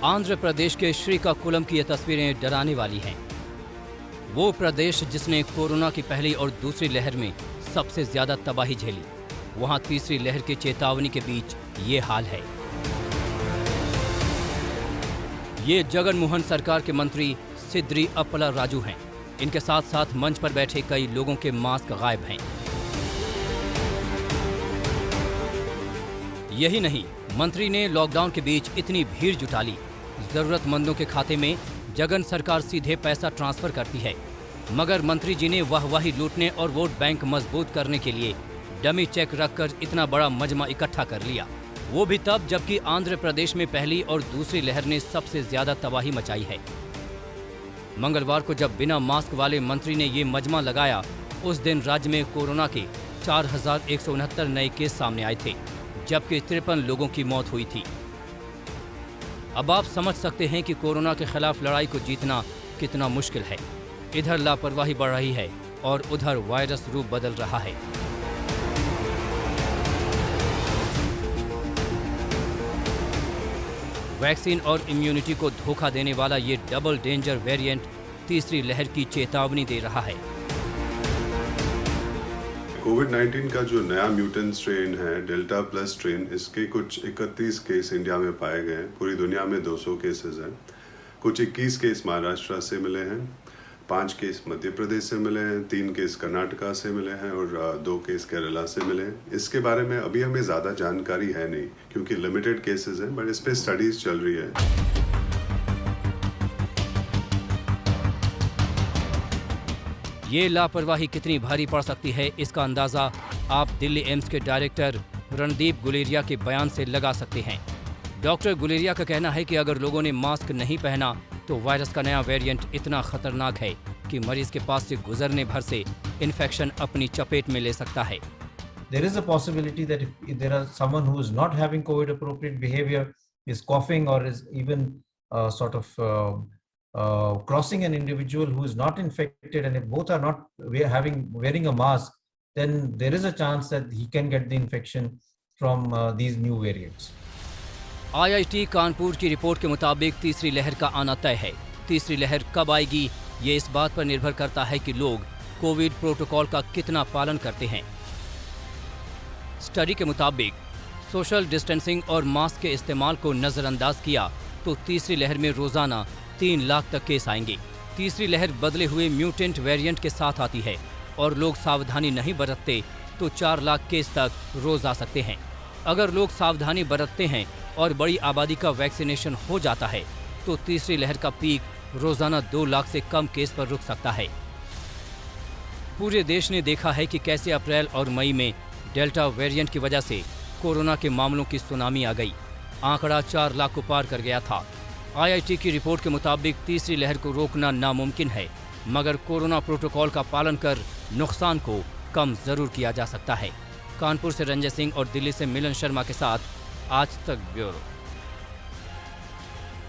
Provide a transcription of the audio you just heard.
आंध्र प्रदेश के श्रीकाकुलम की ये तस्वीरें डराने वाली हैं। वो प्रदेश जिसने कोरोना की पहली और दूसरी लहर में सबसे ज्यादा तबाही झेली, वहां तीसरी लहर की चेतावनी के बीच ये हाल है। ये जगन मोहन सरकार के मंत्री सिद्री अप्पला राजू हैं। इनके साथ साथ मंच पर बैठे कई लोगों के मास्क गायब हैं। यही नहीं, मंत्री ने लॉकडाउन के बीच इतनी भीड़ जुटा ली। जरूरतमंदों के खाते में जगन सरकार सीधे पैसा ट्रांसफर करती है, मगर मंत्री जी ने वाहवाही लूटने और वोट बैंक मजबूत करने के लिए डमी चेक रखकर इतना बड़ा मजमा इकट्ठा कर लिया। वो भी तब जबकि आंध्र प्रदेश में पहली और दूसरी लहर ने सबसे ज्यादा तबाही मचाई है। मंगलवार को जब बिना मास्क वाले मंत्री ने ये मजमा लगाया, उस दिन राज्य में कोरोना के 4169 नए केस सामने आए थे, जबकि 53 लोगों की मौत हुई थी। अब आप समझ सकते हैं कि कोरोना के खिलाफ लड़ाई को जीतना कितना मुश्किल है। इधर लापरवाही बढ़ रही है और उधर वायरस रूप बदल रहा है। वैक्सीन और इम्यूनिटी को धोखा देने वाला ये डबल डेंजर वेरिएंट तीसरी लहर की चेतावनी दे रहा है। कोविड-19 का जो नया म्यूटेंट स्ट्रेन है, डेल्टा प्लस स्ट्रेन, इसके कुछ 31 केस इंडिया में पाए गए हैं। पूरी दुनिया में 200 केसेस हैं। कुछ 21 केस महाराष्ट्र से मिले हैं, 5 केस मध्य प्रदेश से मिले हैं, 3 केस कर्नाटका से मिले हैं और 2 केस केरला से मिले हैं। इसके बारे में अभी हमें ज़्यादा जानकारी है नहीं, क्योंकि लिमिटेड केसेस हैं, बट इस पर स्टडीज चल रही है। ये लापरवाही कितनी भारी पड़ सकती है, इसका अंदाजा आप दिल्ली एम्स के डायरेक्टर रणदीप गुलेरिया के बयान से लगा सकते हैं। डॉक्टर गुलेरिया का कहना है कि अगर लोगों ने मास्क नहीं पहना तो वायरस का नया वेरिएंट इतना खतरनाक है कि मरीज के पास से गुजरने भर से इन्फेक्शन अपनी चपेट में ले सकता है। There is a possibility that if there are someone who is not having COVID appropriate behavior, is coughing or is even crossing an individual who is not infected, and if both are not wearing a mask, then there is a chance that he can get the infection from these new variants. IIT Kanpur की report के मुताबिक तीसरी लहर का आना तय है। तीसरी लहर कब आएगी, ये इस बात पर निर्भर करता है कि लोग कोविड प्रोटोकॉल का कितना पालन करते हैं। स्टडी के मुताबिक सोशल डिस्टेंसिंग और मास्क के इस्तेमाल को नजरअंदाज किया तो तीसरी लहर में रोजाना 3 लाख तक केस आएंगे। तीसरी लहर बदले हुए म्यूटेंट वेरिएंट के साथ आती है और लोग सावधानी नहीं बरतते तो 4 लाख केस तक रोज आ सकते हैं। अगर लोग सावधानी बरतते हैं और बड़ी आबादी का वैक्सीनेशन हो जाता है तो तीसरी लहर का पीक रोजाना 2 लाख से कम केस पर रुक सकता है। पूरे देश ने देखा है कि कैसे अप्रैल और मई में डेल्टा वेरिएंट की वजह से कोरोना के मामलों की सुनामी आ गई। आंकड़ा 4 लाख को पार कर गया था। IIT की रिपोर्ट के मुताबिक तीसरी लहर को रोकना नामुमकिन है, मगर कोरोना प्रोटोकॉल का पालन कर नुकसान को कम जरूर किया जा सकता है। कानपुर से रंजय सिंह और दिल्ली से मिलन शर्मा के साथ आज तक ब्यूरो।